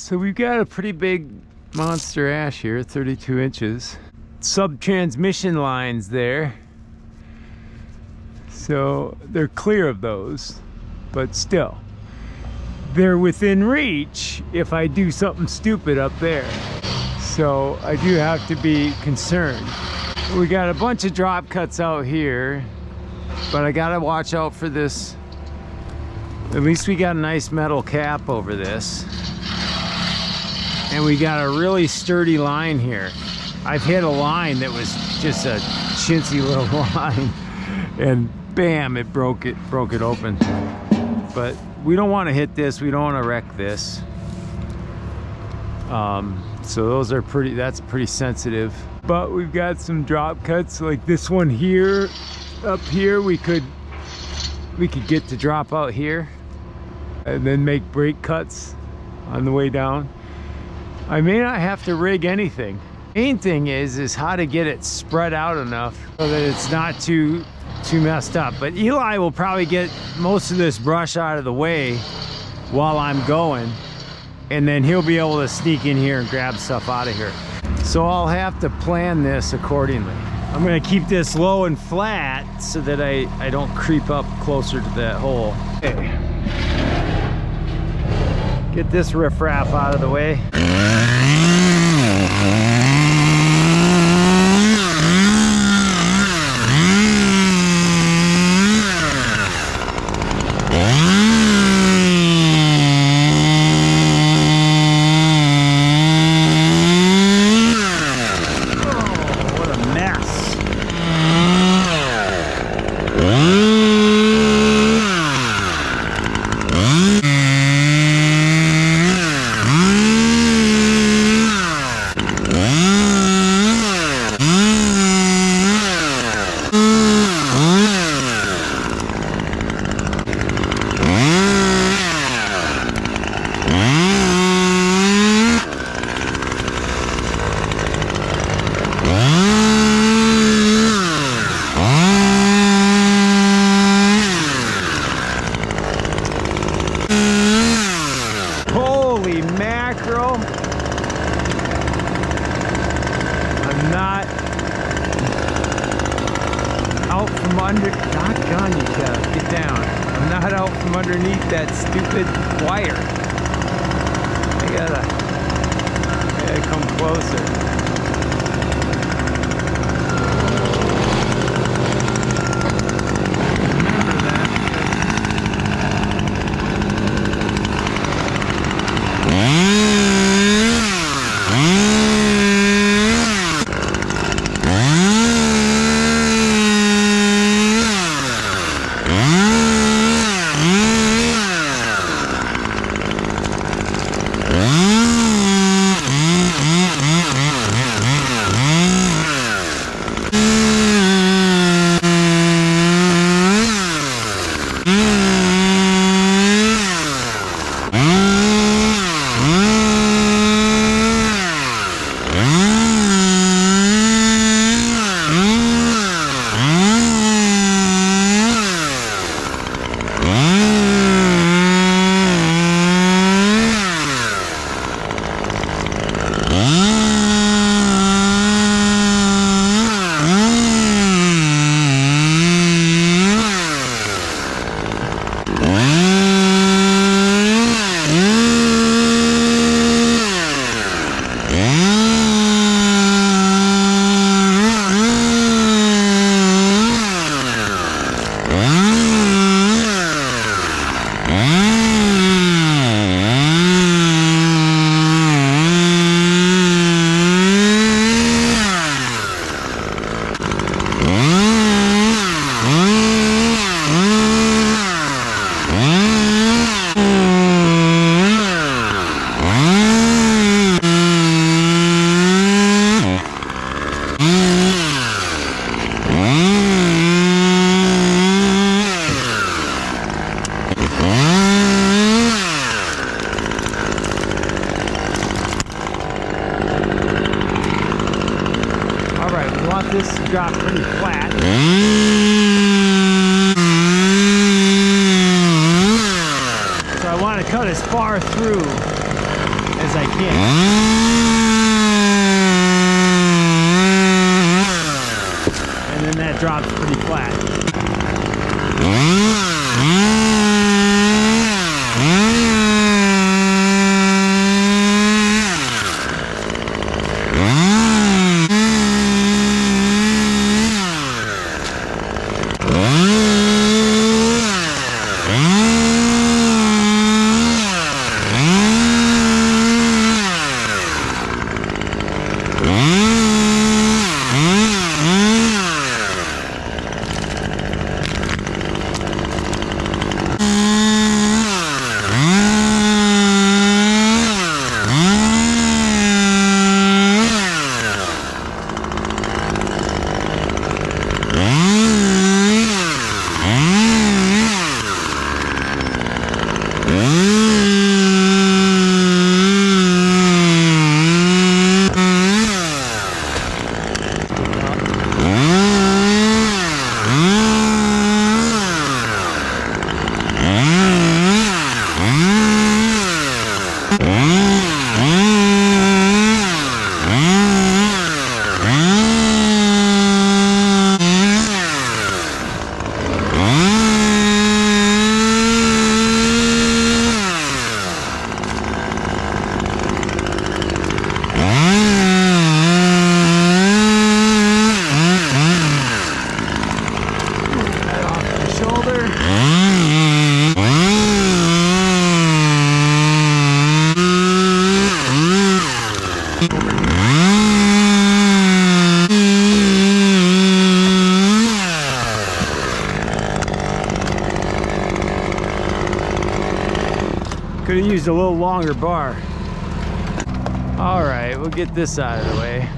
So we've got a pretty big monster ash here, 32 inches. Sub-transmission lines there. So they're clear of those, but still. They're within reach if I do something stupid up there. So I do have to be concerned. We got a bunch of drop cuts out here, but I gotta watch out for this. At least we got a nice metal cap over this. And we got a really sturdy line here. I've hit a line that was just a chintzy little line, and bam, it broke it open. But we don't want to hit this. We don't want to wreck this. So those are that's pretty sensitive. But we've got some drop cuts like this one here. Up here, we could get to drop out here and then make brake cuts on the way down. I may not have to rig anything. Main thing is how to get it spread out enough so that it's not too messed up. But Eli will probably get most of this brush out of the way while I'm going, and then he'll be able to sneak in here and grab stuff out of here. So I'll have to plan this accordingly. I'm gonna keep this low and flat so that I don't creep up closer to that hole. Okay. Get this riffraff out of the way. Holy mackerel. I'm not out from under. Doggone, you gotta get down. I'm not out from underneath that stupid wire. I gotta come closer. This drop pretty flat. So I want to cut as far through as as I can. And then that drops pretty flat. Could have used a little longer bar. All right, we'll get this out of the way.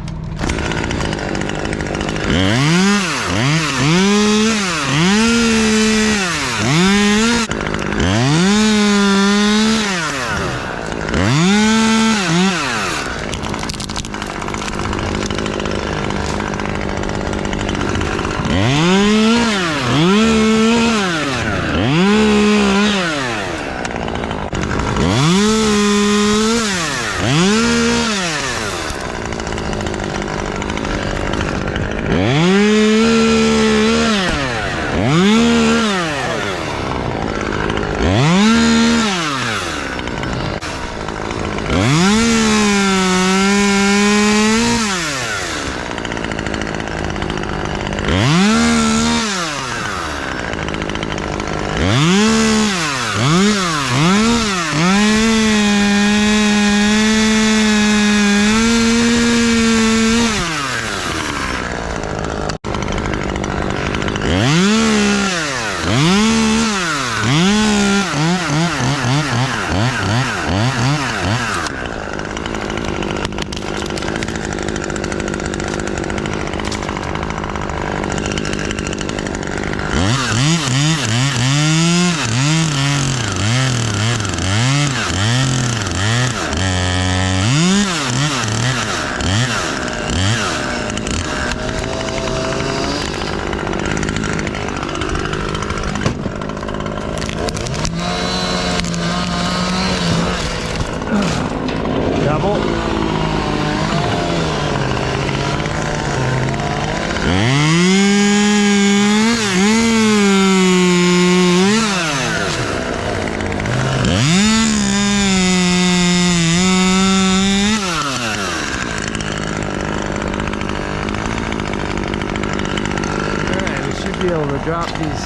Be able to drop these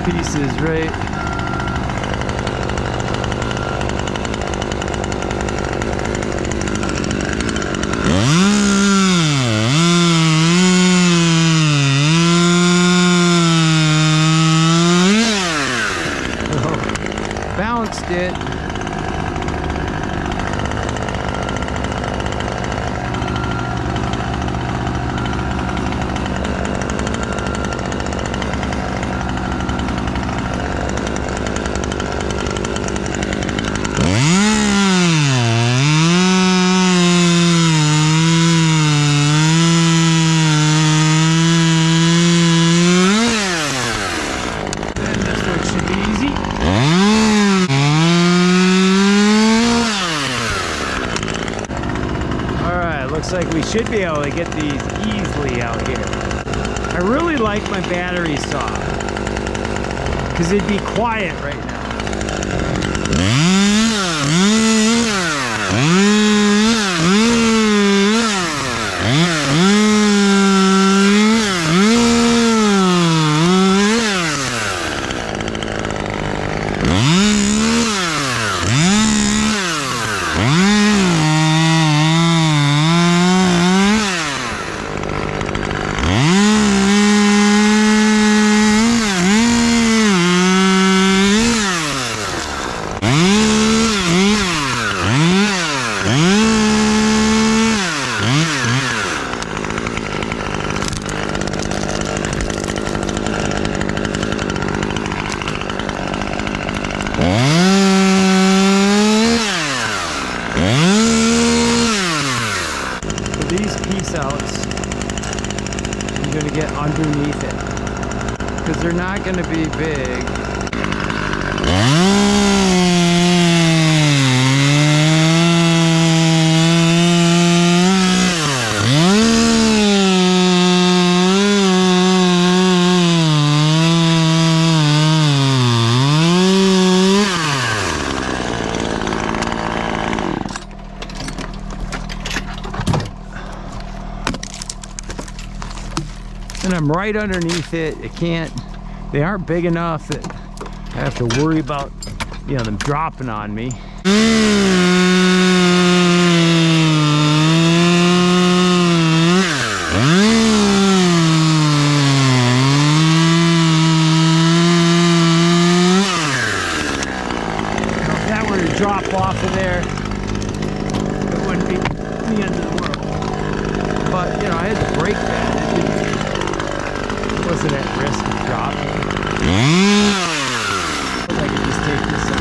pieces right. Bounced it. looks like we should be able to get these easily out here. I really like my battery saw because it'd be quiet right now. These piece outs, I'm going to get underneath it because they're not going to be big. And I'm right underneath it. They aren't big enough that I have to worry about, you know, them dropping on me. Now, if that were to drop off of there, it wouldn't be the end of the world. But, you know, I had to break that. Wasn't at risk of dropping. I could just take this out.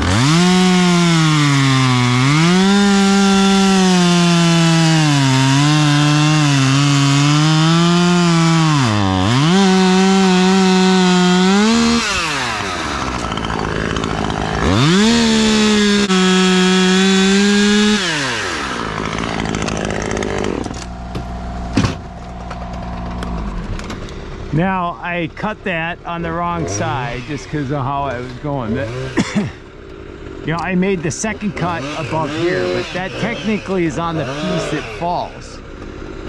Now, I cut that on the wrong side just because of how I was going. You know, I made the second cut above here, but that technically is on the piece that falls.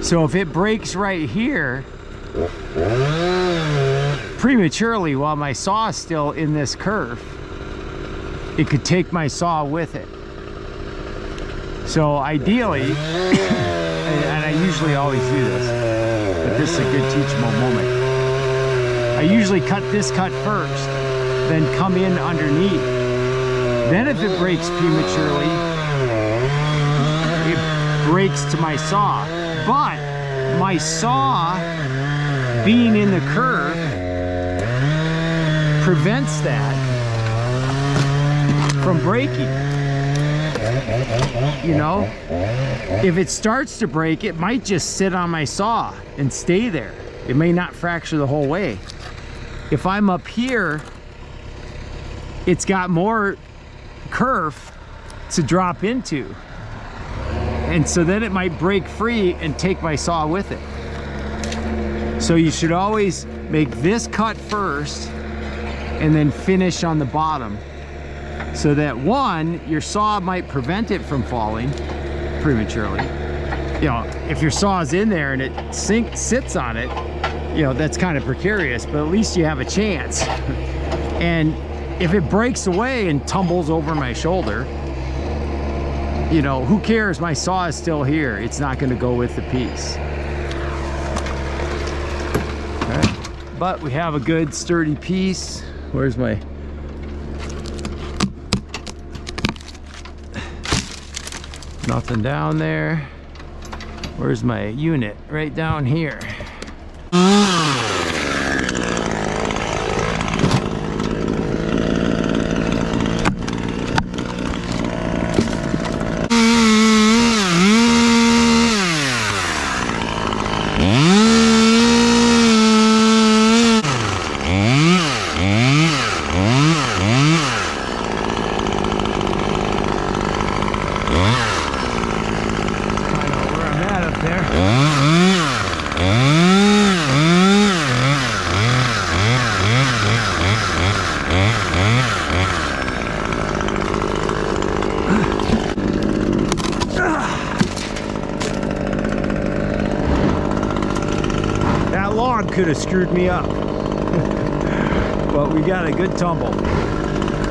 So if it breaks right here, prematurely while my saw is still in this curve, it could take my saw with it. So ideally, and I usually always do this, but this is a good teachable moment. I usually cut this cut first, then come in underneath. Then if it breaks prematurely, it breaks to my saw. But my saw being in the curve prevents that from breaking. You know, if it starts to break, it might just sit on my saw and stay there. It may not fracture the whole way. If I'm up here, it's got more kerf to drop into. And so then it might break free and take my saw with it. So you should always make this cut first and then finish on the bottom. So that one, your saw might prevent it from falling prematurely. You know, if your saw is in there and it sits on it, you know, that's kind of precarious, but at least you have a chance. And if it breaks away and tumbles over my shoulder, you know, who cares? My saw is still here. It's not going to go with the piece. All right. But we have a good sturdy piece. Where's my... Nothing down there. Where's my unit? Right down here. There. log could have screwed me up. But we got a good tumble.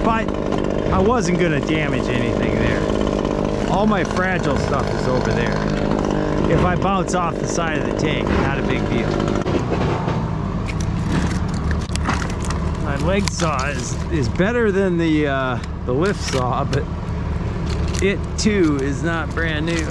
But I wasn't gonna damage anything there. All my fragile stuff is over there. If I bounce off the side of the tank, not a big deal. My leg saw is better than the lift saw, but it too is not brand new.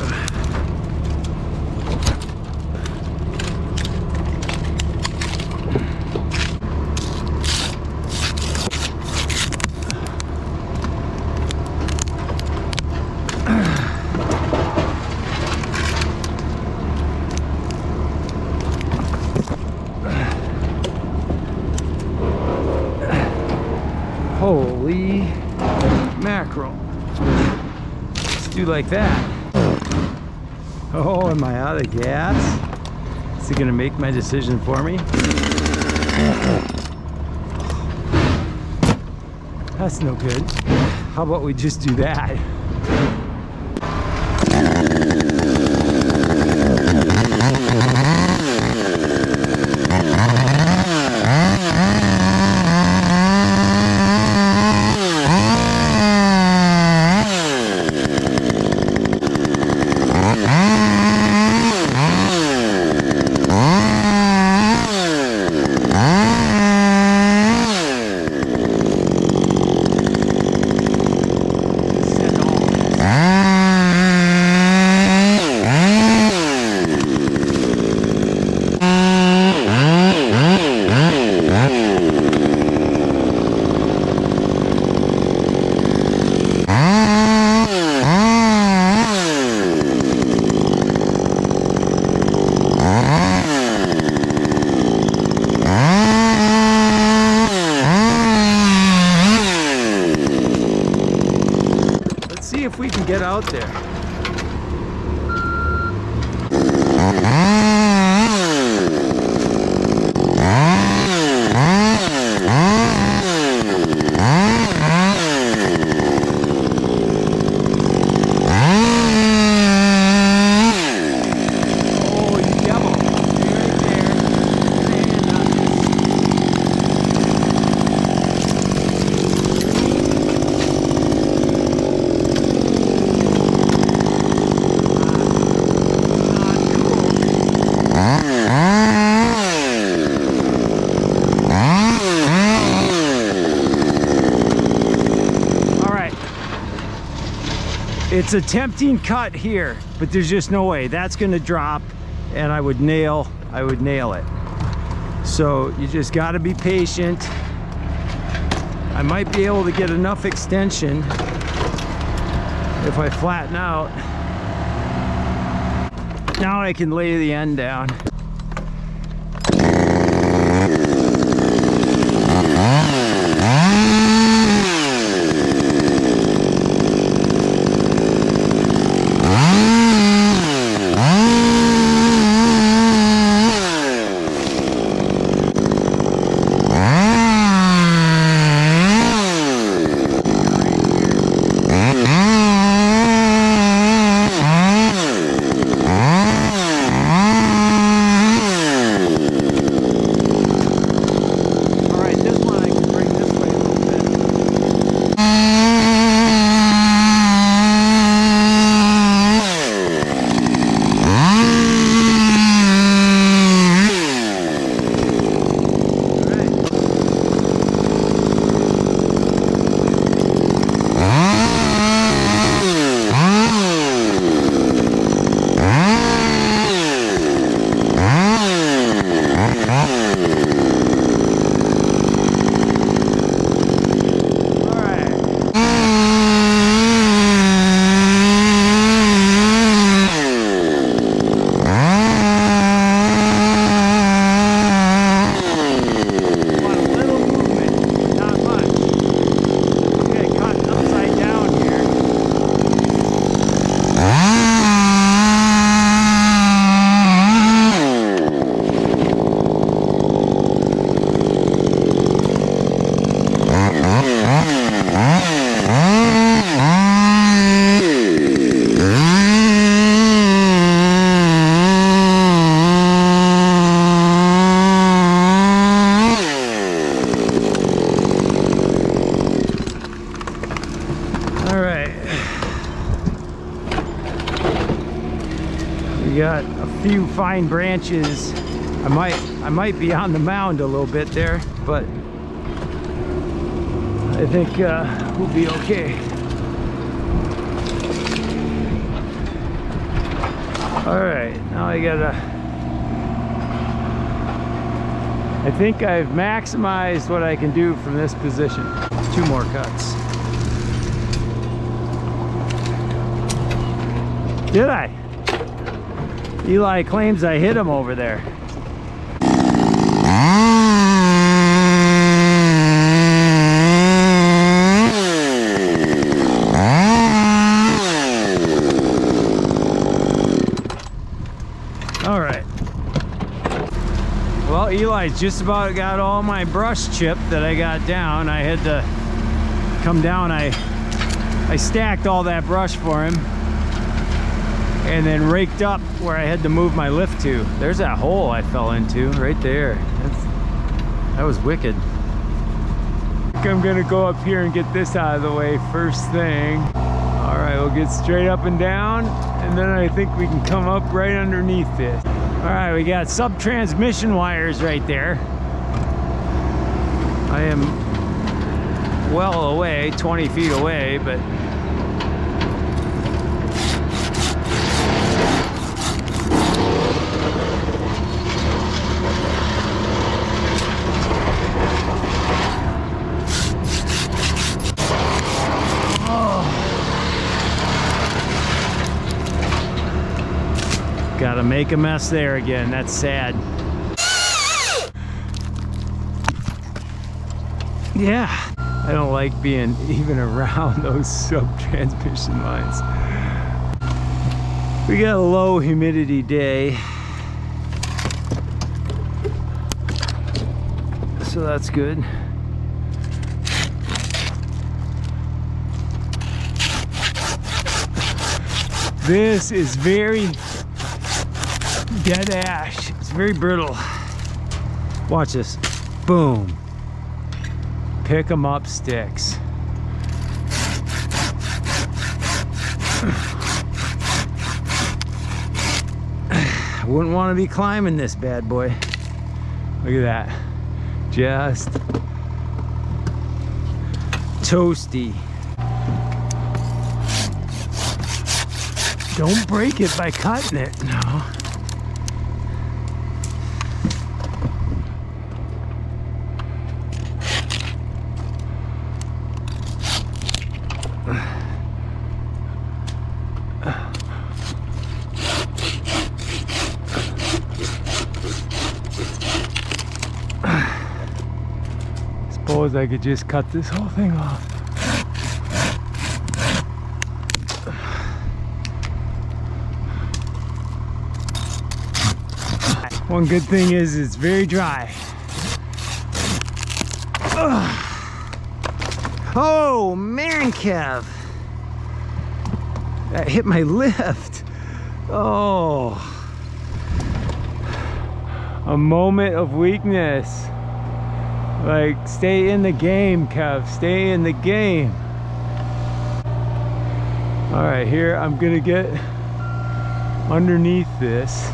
Holy mackerel. Let's do like that. Oh, am I out of gas? Is he gonna make my decision for me? That's no good. How about we just do that? See if we can get out there. It's a tempting cut here, but there's just no way. That's gonna drop and I would nail it. So you just gotta be patient. I might be able to get enough extension if I flatten out. Now I can lay the end down. We got a few fine branches. I might be on the mound a little bit there, but I think we'll be okay. All right, now I think I've maximized what I can do from this position. 2 more cuts. Did I? Eli claims I hit him over there. All right. Well, Eli's just about got all my brush chipped that I got down. I had to come down. I stacked all that brush for him and then raked up where I had to move my lift to. There's that hole I fell into right there. That was wicked. I'm gonna go up here and get this out of the way first thing. All right, we'll get straight up and down, and then I think we can come up right underneath this. All right, we got sub-transmission wires right there. I am well away, 20 feet away, but gotta make a mess there again. That's sad. Yeah, I don't like being even around those sub-transmission lines. We got a low humidity day, so that's good. This is very dead ash. It's very brittle. Watch this. Boom. Pick 'em up sticks. I wouldn't want to be climbing this bad boy. Look at that. Just toasty. Don't break it by cutting it. No. Suppose I could just cut this whole thing off. One good thing is it's very dry. Oh man, Kev, that hit my lift. Oh, a moment of weakness. Like, stay in the game, Kev, stay in the game. All right, here I'm gonna get underneath this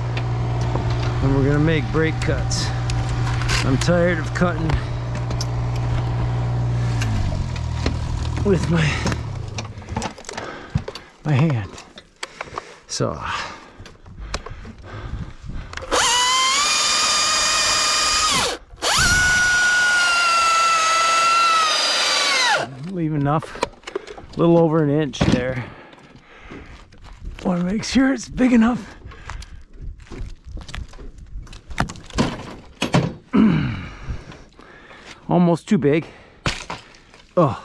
and we're gonna make brake cuts. I'm tired of cutting with my hand. So leave enough, a little over an inch there. Want to make sure it's big enough. Almost too big. Oh.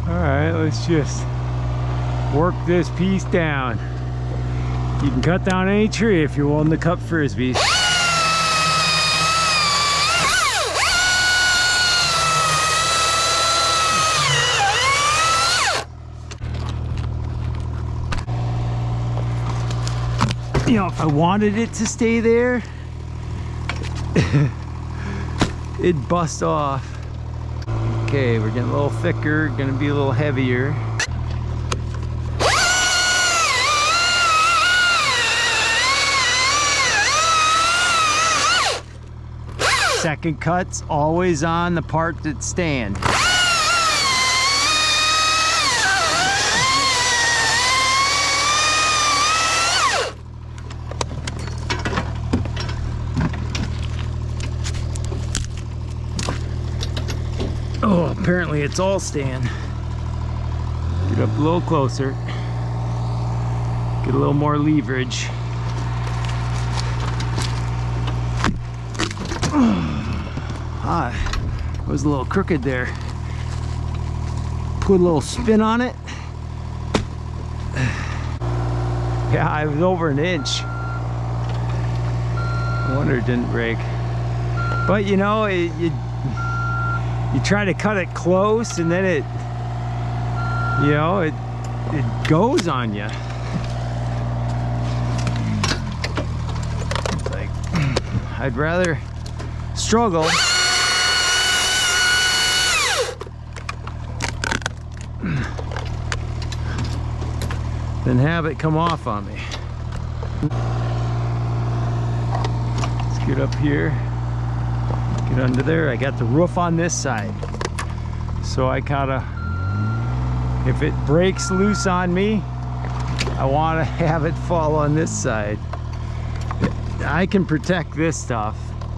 Alright, let's just work this piece down. You can cut down any tree if you're willing to cut frisbees. you know, if I wanted it to stay there, it'd bust off. Okay, we're getting a little thicker, gonna be a little heavier. Second cut's always on the part that's staying. Oh, apparently it's all staying. Get up a little closer. Get a little more leverage. Ah, it was a little crooked there. Put a little spin on it. Yeah, I was over an inch. No wonder it didn't break. But you know, you try to cut it close and then it, you know, it goes on you. It's like, I'd rather struggle than have it come off on me. Let's get up here. Get under there. I got the roof on this side, so I gotta, if it breaks loose on me, I want to have it fall on this side. I can protect this stuff,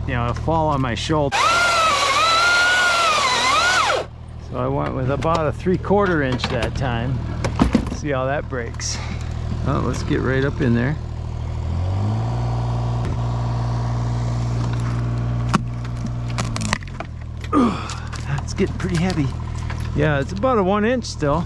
you know, it'll fall on my shoulder. So I went with about a 3/4 inch that time. See how that breaks. Oh, let's get right up in there. That's getting pretty heavy. Yeah, it's about a 1 inch still.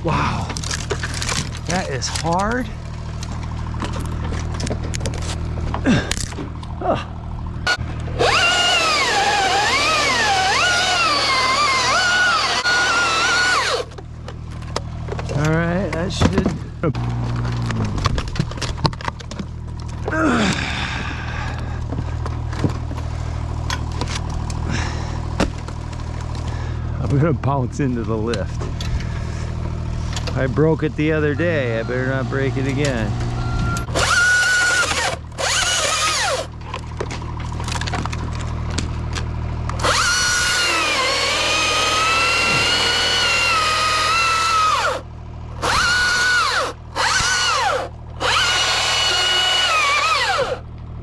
Wow, that is hard. Oh. All right, that should. I'm gonna bounce into the lift. I broke it the other day. I better not break it again.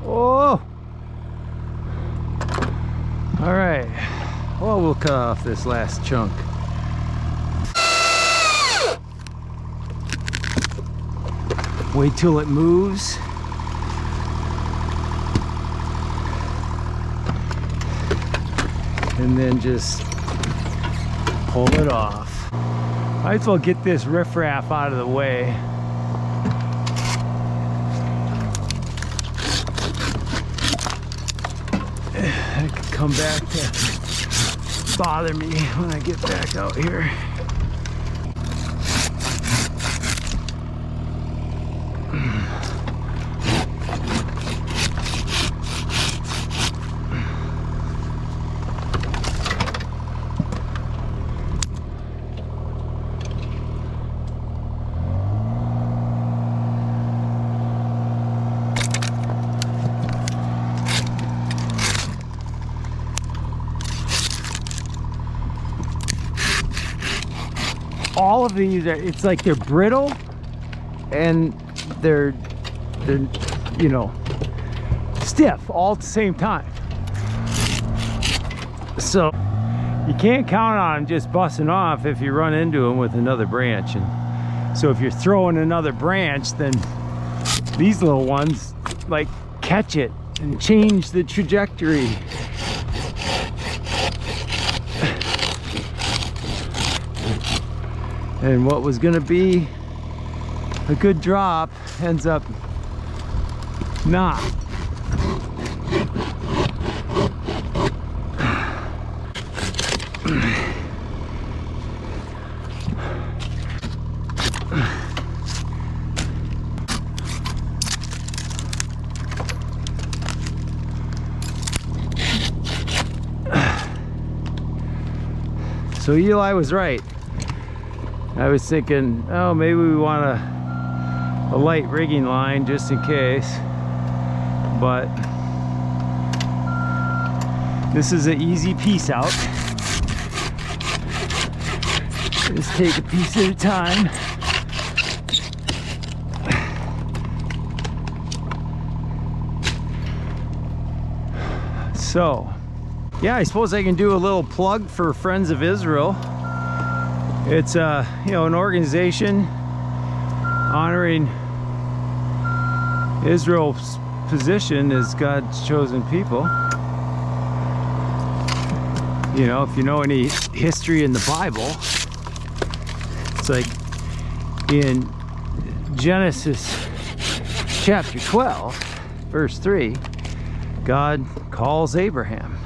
Oh! All right. Well, we'll cut off this last chunk. Wait till it moves. And then just pull it off. Might as well get this riffraff out of the way. It could come back to bother me when I get back out here. All of these are, it's like they're brittle and they're you know, stiff all at the same time. So you can't count on them just busting off if you run into them with another branch. And so if you're throwing another branch, then these little ones like catch it and change the trajectory. And what was going to be a good drop ends up not. So Eli was right. I was thinking, oh, maybe we want a light rigging line just in case, but this is an easy piece out. Just take a piece at a time. So yeah, I suppose I can do a little plug for Friends of Israel. It's you know, an organization honoring Israel's position as God's chosen people. You know, if you know any history in the Bible, it's like in Genesis chapter 12, verse 3, God calls Abraham.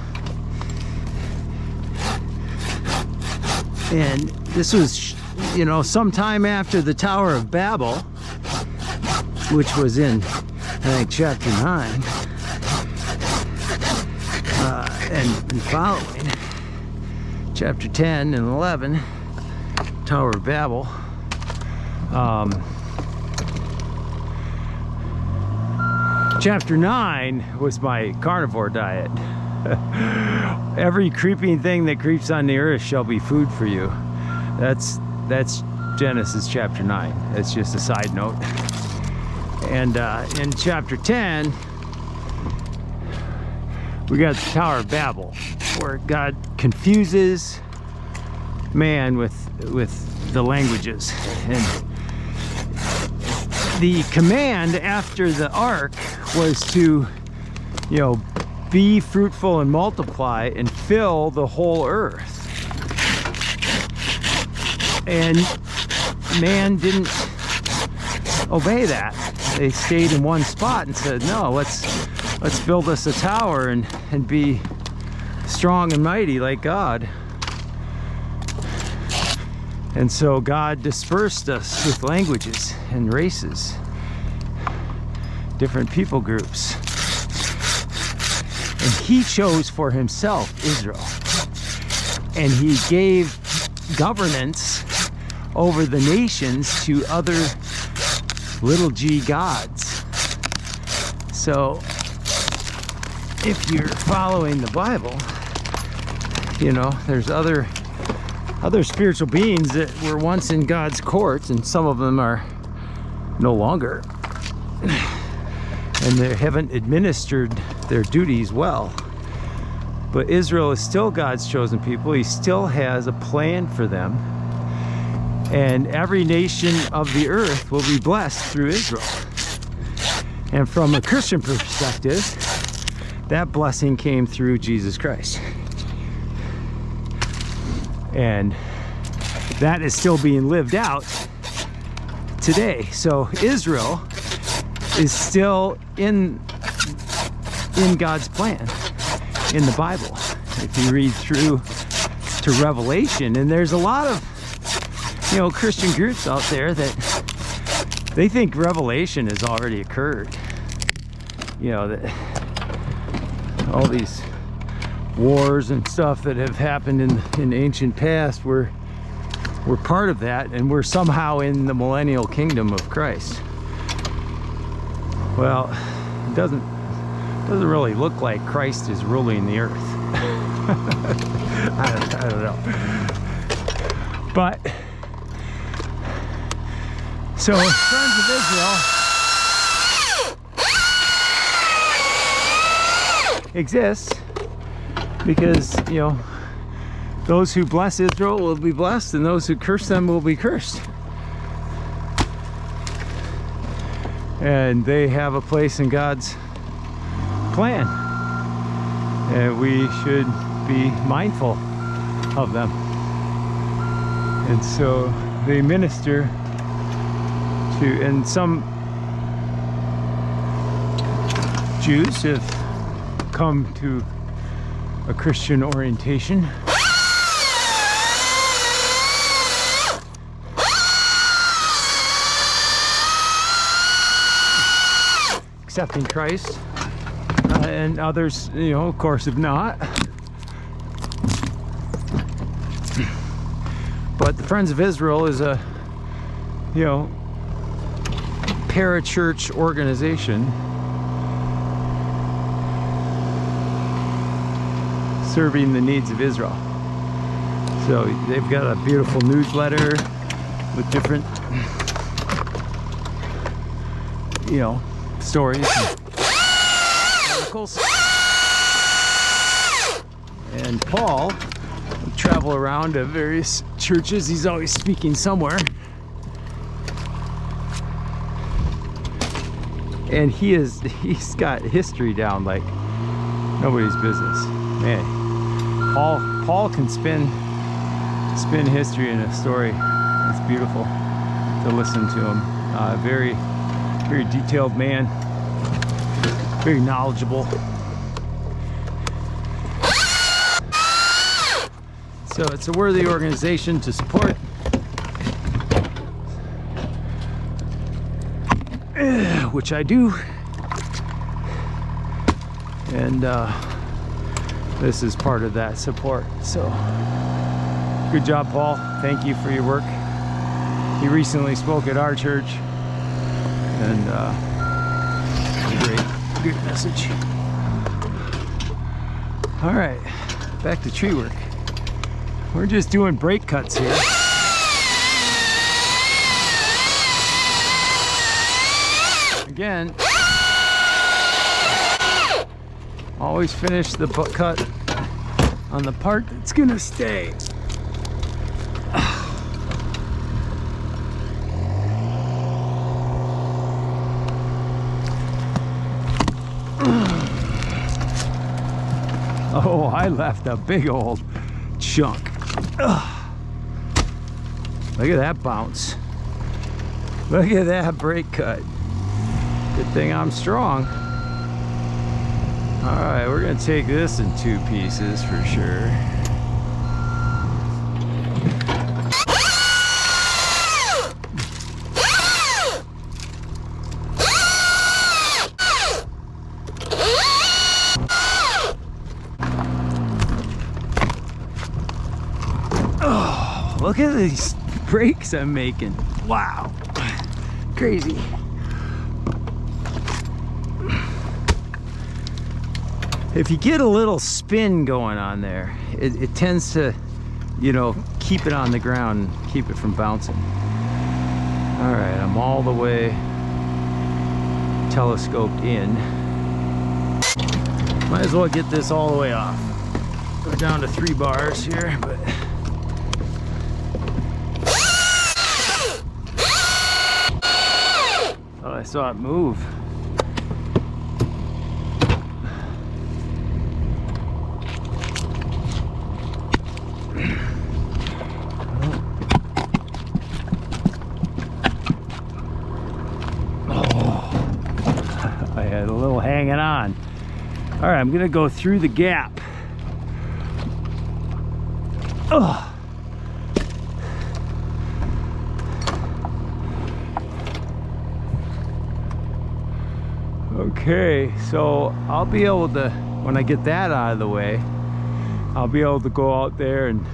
And this was, you know, sometime after the Tower of Babel, which was in, I think, chapter 9, and following, chapter 10 and 11, Tower of Babel. Chapter 9 was my carnivore diet. Every creeping thing that creeps on the earth shall be food for you. That's Genesis chapter 9. That's just a side note. And in chapter 10, we got the Tower of Babel, where God confuses man with the languages. And the command after the ark was to, you know, be fruitful and multiply and fill the whole earth. And man didn't obey that. They stayed in one spot and said, no, let's build us a tower and be strong and mighty like God. And so God dispersed us with languages and races, different people groups. And he chose for himself Israel. And he gave governance over the nations to other little g gods. So if you're following the Bible, you know, there's other spiritual beings that were once in God's court, and some of them are no longer. And they haven't administered their duties well. But Israel is still God's chosen people. He still has a plan for them. And every nation of the earth will be blessed through Israel. And from a Christian perspective, that blessing came through Jesus Christ. And that is still being lived out today. So Israel is still in God's plan in the Bible. If you read through to Revelation, and there's a lot of, you know, Christian groups out there that they think Revelation has already occurred. You know, that all these wars and stuff that have happened in ancient past, we're part of that, and we're somehow in the millennial kingdom of Christ. Well, it doesn't really look like Christ is ruling the earth. I don't know. But so Friends of Israel exists because, you know, those who bless Israel will be blessed, and those who curse them will be cursed. And they have a place in God's plan, and we should be mindful of them. And so they minister to, and some Jews have come to a Christian orientation. Accepting Christ, and others, you know, of course, have not. But the Friends of Israel is a, you know, parachurch organization serving the needs of Israel. So they've got a beautiful newsletter with different, you know, stories and articles. And Paul would travel around to various churches. He's always speaking somewhere. And he's got history down like nobody's business. Man, Paul can spin history in a story. It's beautiful to listen to him. Very detailed man, very knowledgeable. So it's a worthy organization to support. Which I do. And this is part of that support. So good job, Paul. Thank you for your work. He recently spoke at our church, and great message. All right, back to tree work. We're just doing break cuts here. Again, always finish the butt cut on the part that's gonna stay. Oh, I left a big old chunk. Look at that bounce. Look at that break cut. Good thing I'm strong. All right, we're gonna take this in 2 pieces for sure. Oh, look at these breaks I'm making. Wow, crazy. If you get a little spin going on there, it tends to, you know, keep it on the ground and keep it from bouncing. All right, I'm all the way telescoped in. Might as well get this all the way off. We're down to 3 bars here, but oh, I saw it move. Hanging on. All right, I'm gonna go through the gap. Oh. Okay, so I'll be able to, when I get that out of the way, I'll be able to go out there and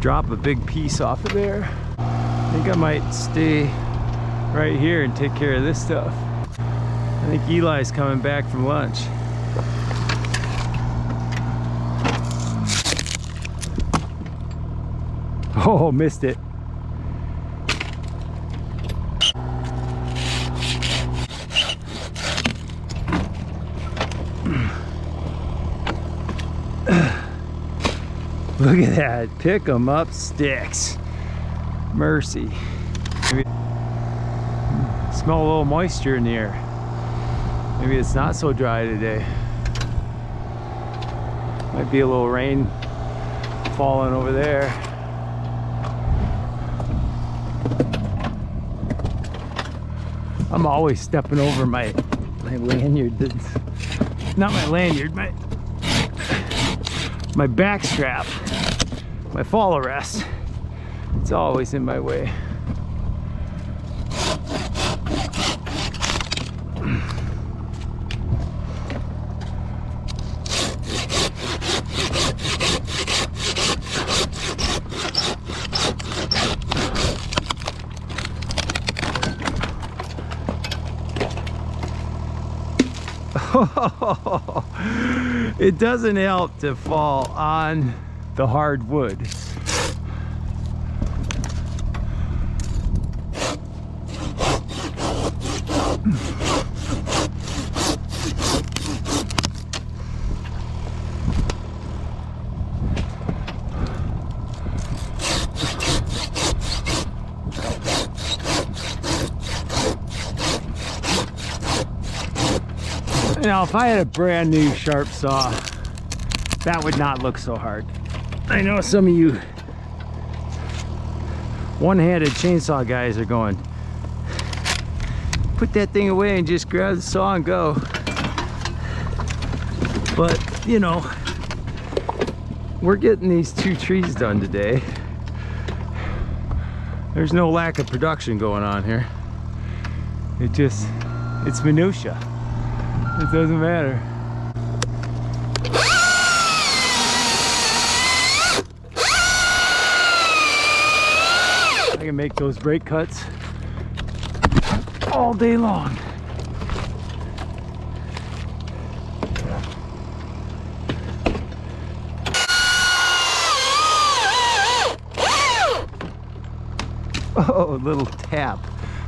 drop a big piece off of there. I think I might stay right here and take care of this stuff. I think Eli's coming back from lunch. Oh, missed it. Look at that. Pick 'em up sticks. Mercy. Maybe smell a little moisture in the air. Maybe it's not so dry today. Might be a little rain falling over there. I'm always stepping over my lanyard. Not my lanyard, my back strap, my fall arrest. It's always in my way. It doesn't help to fall on the hard wood. Now, if I had a brand new sharp saw, that would not look so hard. I know some of you one-handed chainsaw guys are going, put that thing away and just grab the saw and go. But, you know, we're getting these 2 trees done today. There's no lack of production going on here. It's minutia. It doesn't matter. I can make those brake cuts all day long. Oh, a little tap,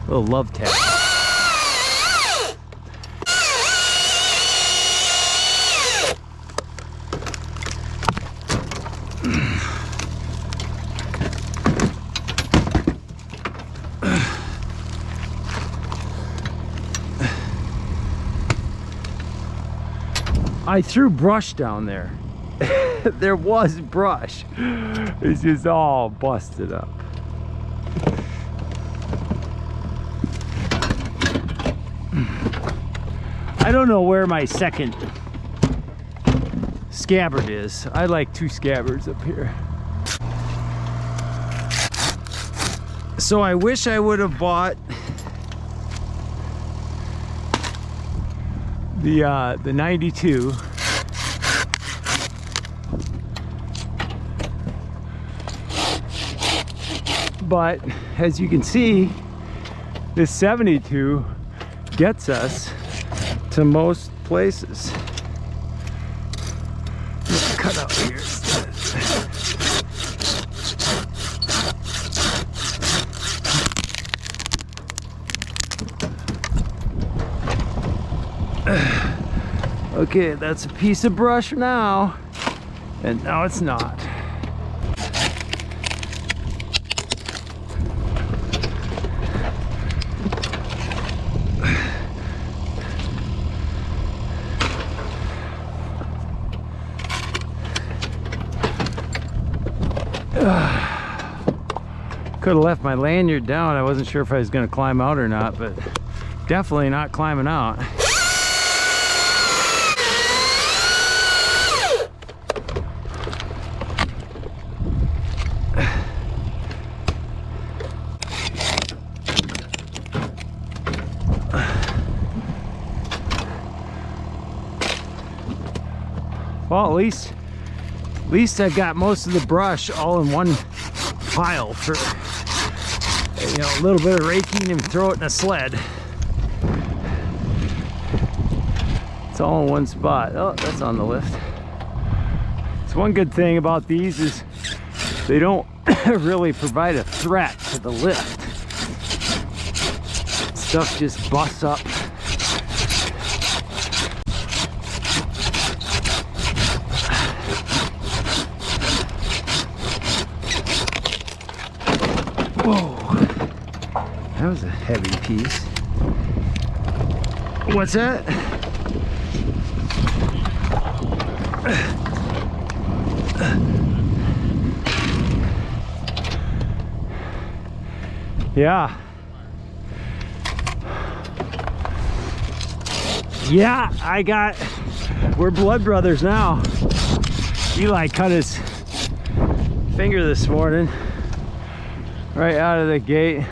a little love tap. I threw brush down there. There was brush. It's just all busted up. I don't know where my second scabbard is. I like 2 scabbards up here. So I wish I would have bought the 92. But as you can see, this 72 gets us to most places. Let's cut out here instead. Okay, that's a piece of brush now, and now it's not. Could have left my lanyard down. I wasn't sure if I was going to climb out or not, but definitely not climbing out. Well, at least I got most of the brush all in one pile for, you know, a little bit of raking and throw it in a sled. It's all in one spot. Oh, that's on the lift. It's one good thing about these is they don't really provide a threat to the lift. Stuff just busts up. Whoa, that was a heavy piece. What's that? Yeah. Yeah, we're blood brothers now. Eli cut his finger this morning, right out of the gate.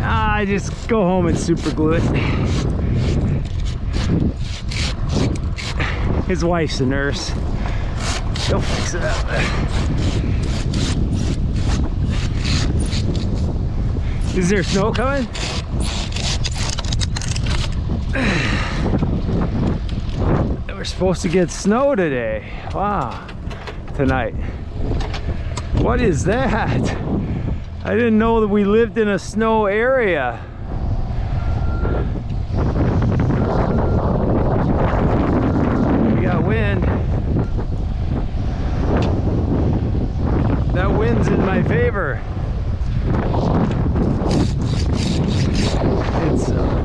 I just go home and super glue it. His wife's a nurse. She'll fix it up. Is there snow coming? We're supposed to get snow today. Wow. Tonight. What is that? I didn't know that we lived in a snow area. We got wind. That wind's in my favor.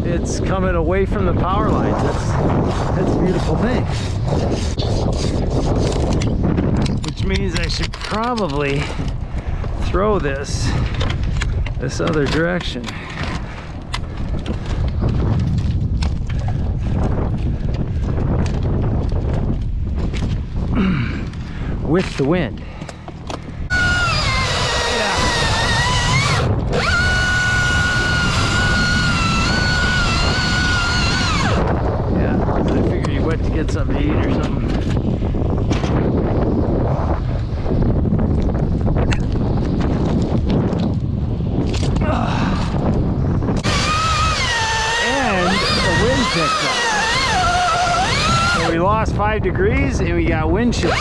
It's coming away from the power lines. That's a beautiful thing. Which means I should probably throw this other direction. With the wind. To get something to eat or something. And the wind picked up. So we lost 5 degrees and we got wind chill. I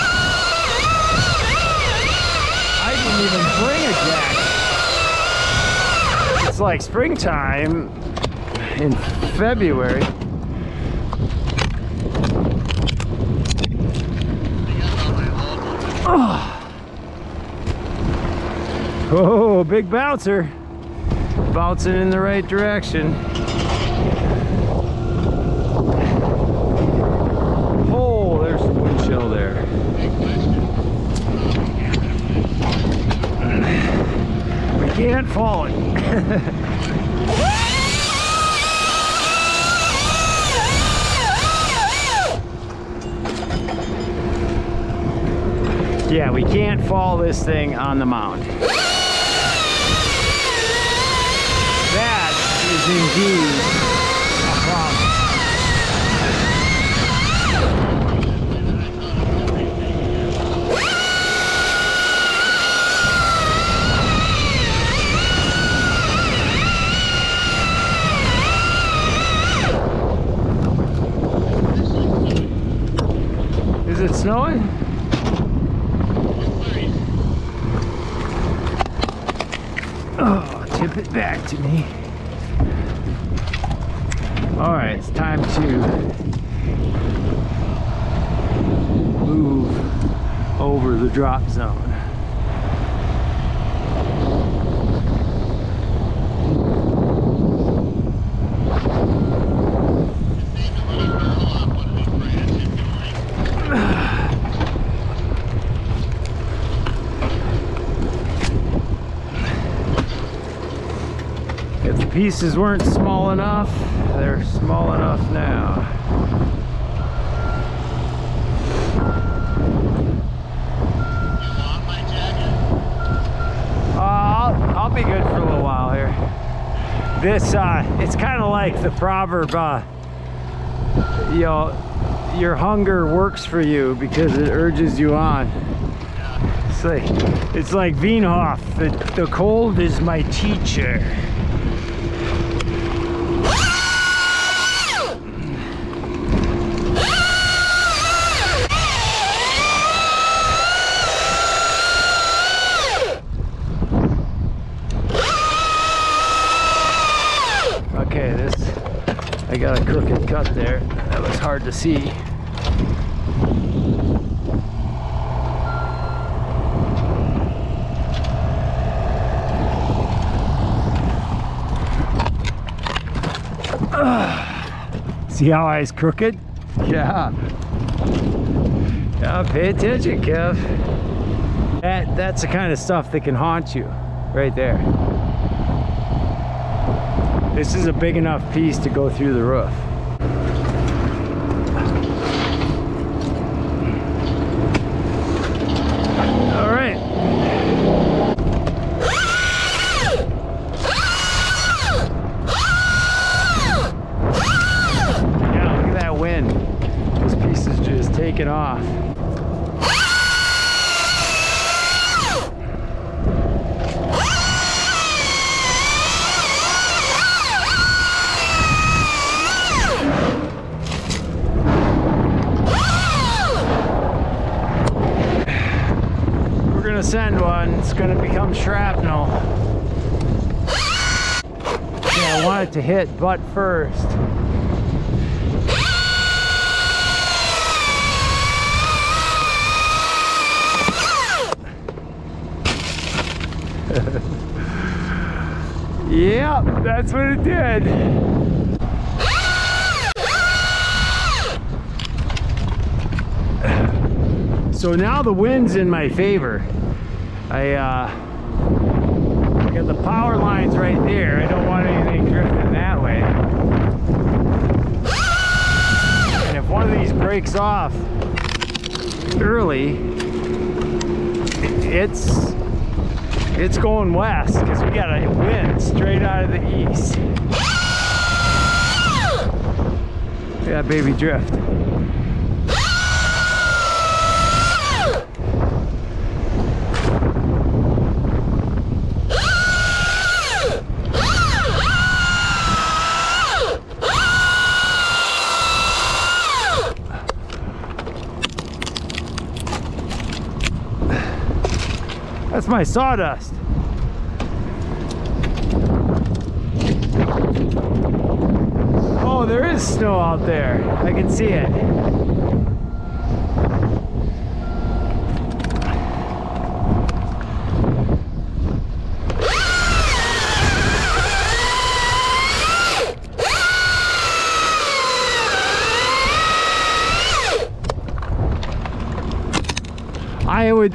didn't even bring a jacket. It's like springtime in February. Oh, big bouncer. Bouncing in the right direction. Oh, there's some wind chill there. We can't fall it. Yeah, we can't fall this thing on the mound. That is indeed a problem. Is it snowing? Oh, tip it back to me. All right, it's time to move over the drop zone. If the pieces weren't small enough, they're small enough now. I'll be good for a little while here. This, it's kind of like the proverb, you know, your hunger works for you because it urges you on. It's like Wienhoff, the cold is my teacher. Okay, I got a crooked cut there. That was hard to see. See how I was crooked? Yeah. Yeah, pay attention, Kev. That's the kind of stuff that can haunt you right there. This is a big enough piece to go through the roof. All right. Yeah, look at that wind. This piece is just taking off. Send one, it's gonna become shrapnel. Yeah, I want it to hit butt first. Yep, that's what it did. So now the wind's in my favor. I got the power lines right there. I don't want anything drifting that way. And if one of these breaks off early, it's going west because we got a wind straight out of the east. Look at that baby drift. That's my sawdust. Oh, there is snow out there. I can see it.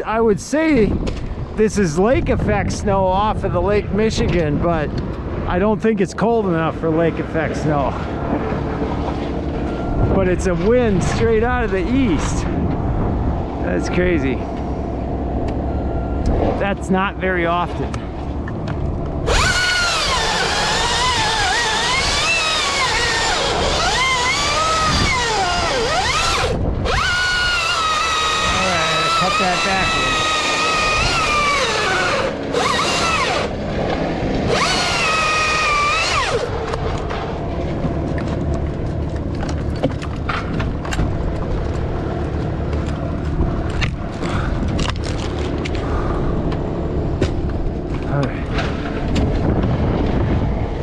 I would say this is lake effect snow off of the Lake Michigan, but I don't think it's cold enough for lake effect snow. But it's a wind straight out of the east. That's crazy. That's not very often. Alright, cut that backwards.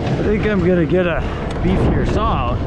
I think I'm gonna get a beefier saw out.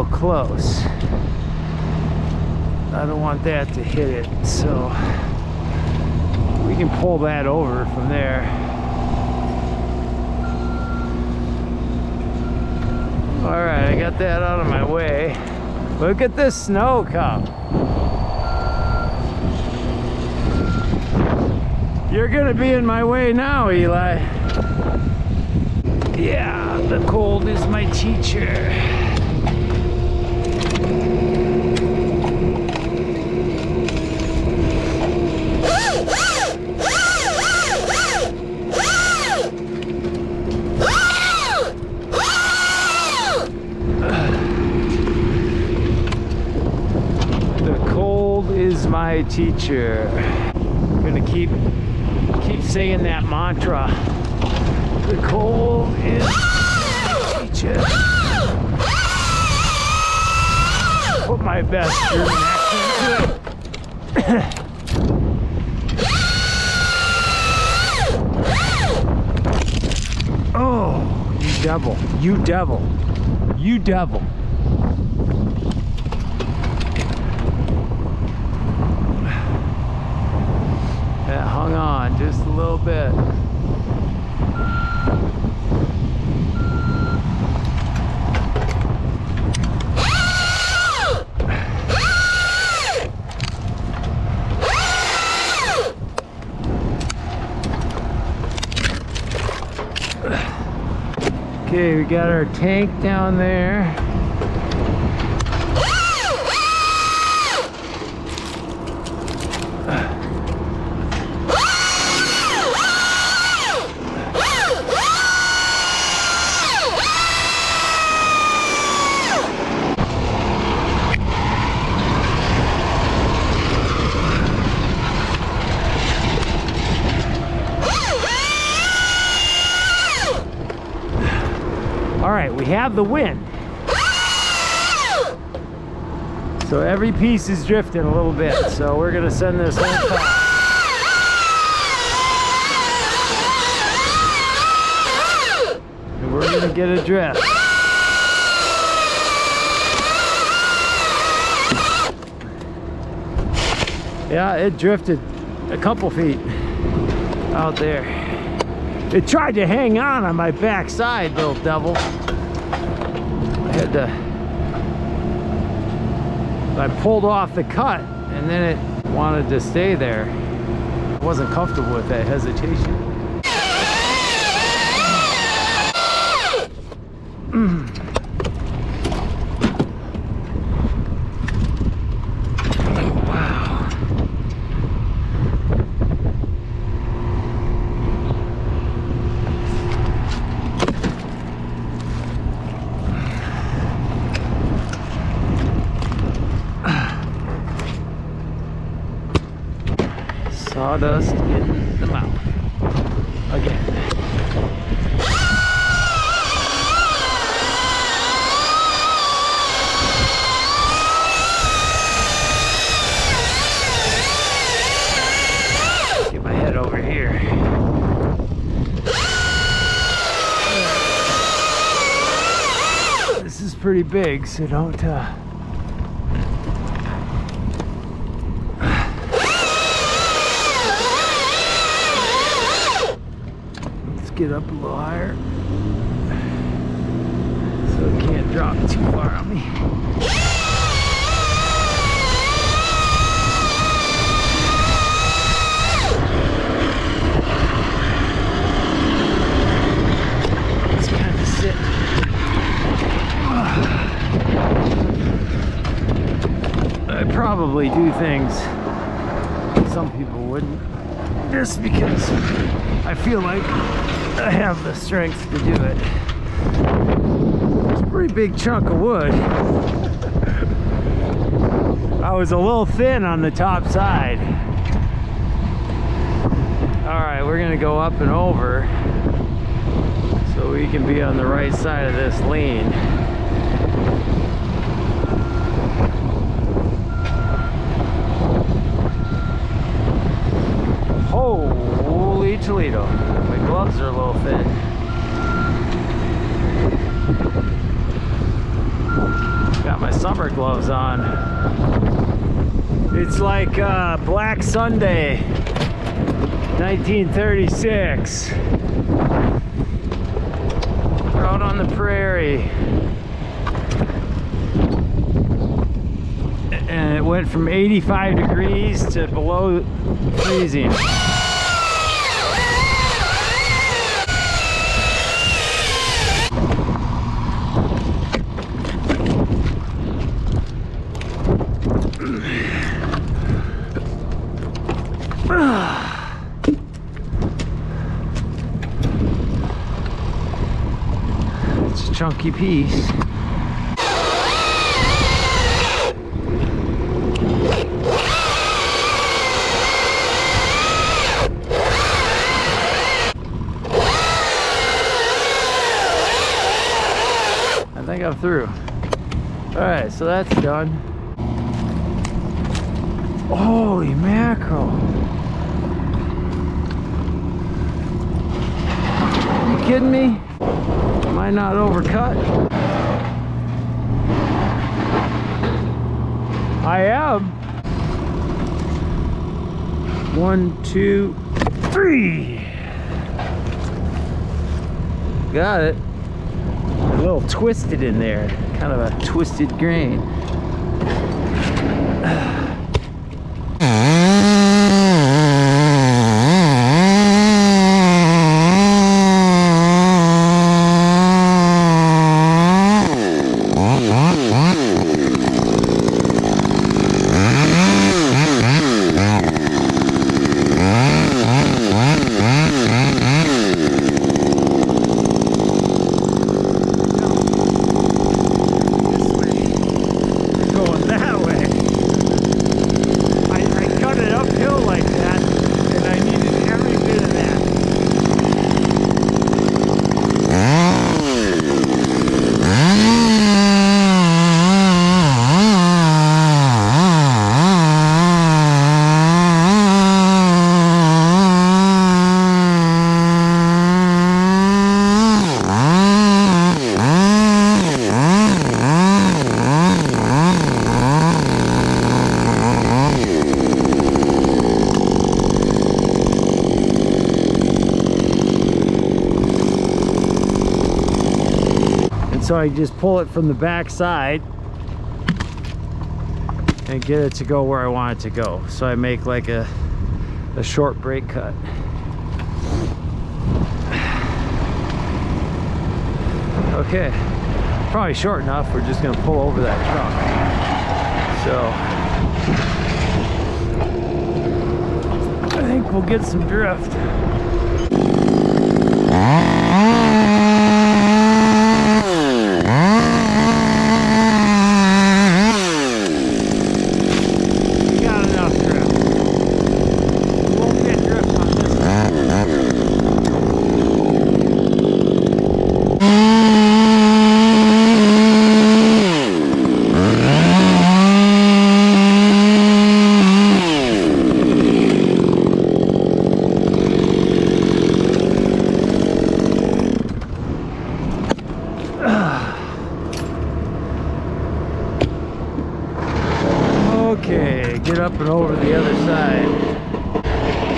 real close. I don't want that to hit it, so we can pull that over from there. All right, I got that out of my way. Look at this snow come. You're gonna be in my way now, Eli. Yeah, the cold is my teacher. The cold is my teacher. I'm gonna keep saying that mantra. The cold is my teacher. Put my best German accent to it. Oh, you devil, you devil, you devil. That hung on just a little bit. Okay, we got our tank down there. All right, we have the wind. So every piece is drifting a little bit. So we're gonna send this whole car. And we're gonna get a drift. Yeah, it drifted a couple feet out there. It tried to hang on my backside, little devil. I pulled off the cut and then it wanted to stay there. I wasn't comfortable with that hesitation. Sawdust in the mouth again. Get my head over here. This is pretty big, so don't get up a little higher so it can't drop too far on me. It's kind of sit. I probably do things some people wouldn't, just because I feel like I have the strength to do it. It's a pretty big chunk of wood. I was a little thin on the top side. All right, we're gonna go up and over so we can be on the right side of this lean. Holy Toledo. My gloves are a little thin. Got my summer gloves on. It's like Black Sunday, 1936. We're out on the prairie. And it went from 85 degrees to below freezing. It's a chunky piece. I think I'm through. All right, so that's done. Holy mackerel. Are you kidding me? Am I not overcut? I am. 1, 2, 3. Got it. A little twisted in there, kind of a twisted grain. So I just pull it from the back side and get it to go where I want it to go. So I make like a short brake cut. Okay, probably short enough. We're just gonna pull over that truck. So I think we'll get some drift. Okay, get up and over the other side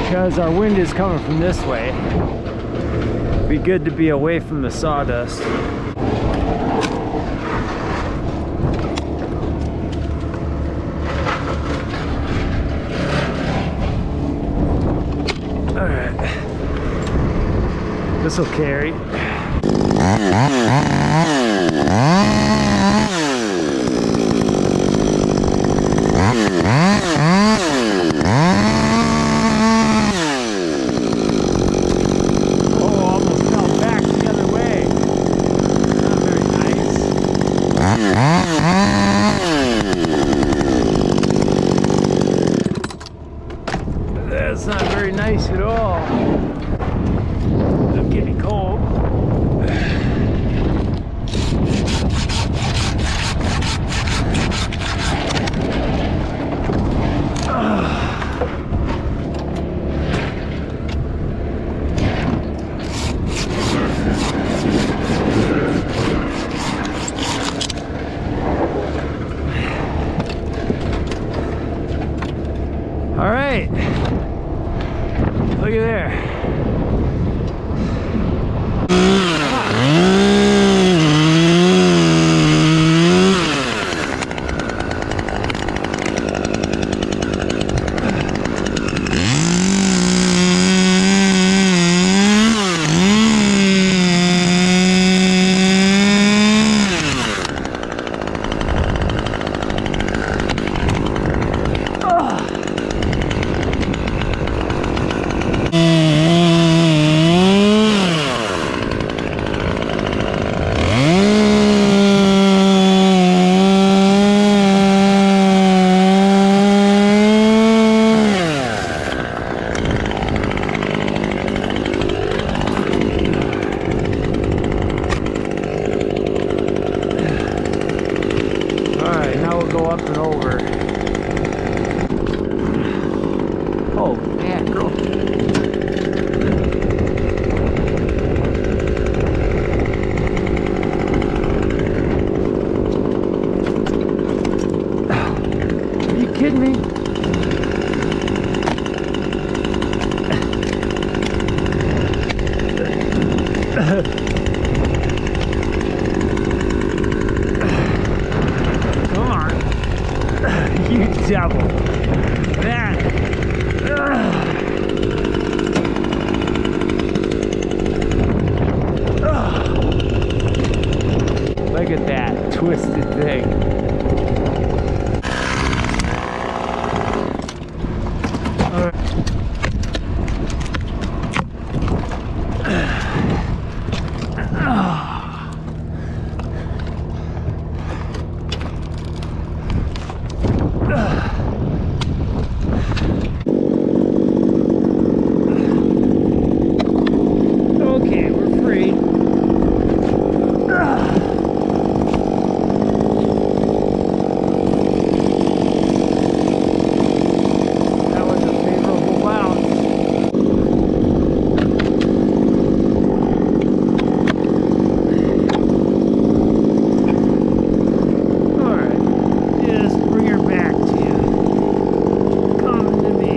because our wind is coming from this way. It'd be good to be away from the sawdust. All right, this will carry. That's not very nice at all. I'm getting cold. right. Look at there. Go up and over. Oh, man, girl. Are you kidding me? You devil. Man. Look at that twisted thing. Okay, we're free. That was a favorable bounce. Alright, just bring her back to you. Come to me.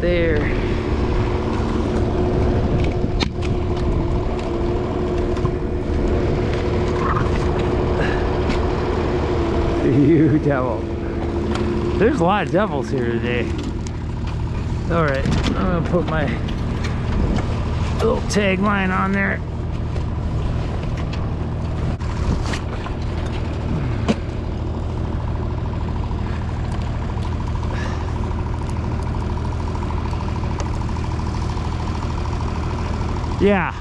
There. You devil. There's a lot of devils here today. Alright, I'm gonna put my little tagline on there. Yeah.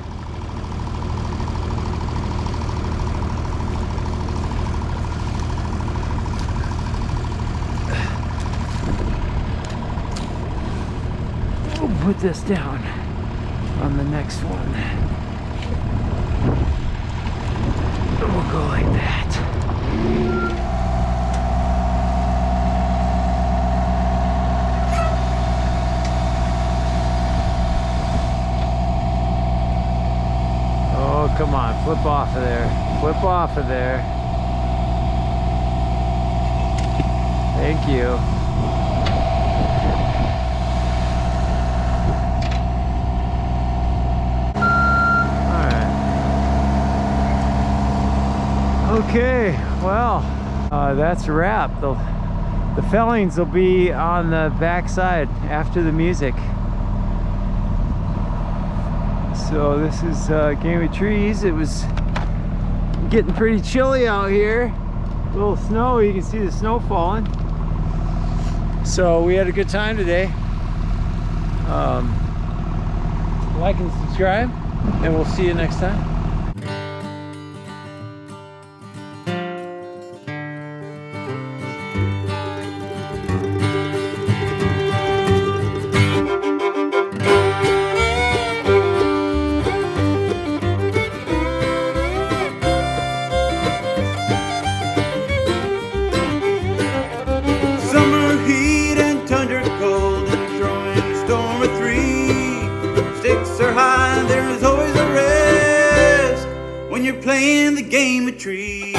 We'll put this down on the next one. We'll go like that. Come on, flip off of there. Flip off of there. Thank you. All that's a wrap. The fellings will be on the back side after the music. So this is Game of Trees. It was getting pretty chilly out here. A little snow, you can see the snow falling. So we had a good time today. Like and subscribe, and we'll see you next time. Playing the game of trees.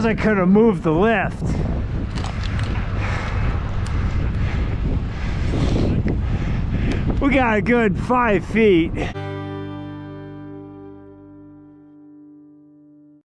I could have moved the lift. We got a good 5 feet.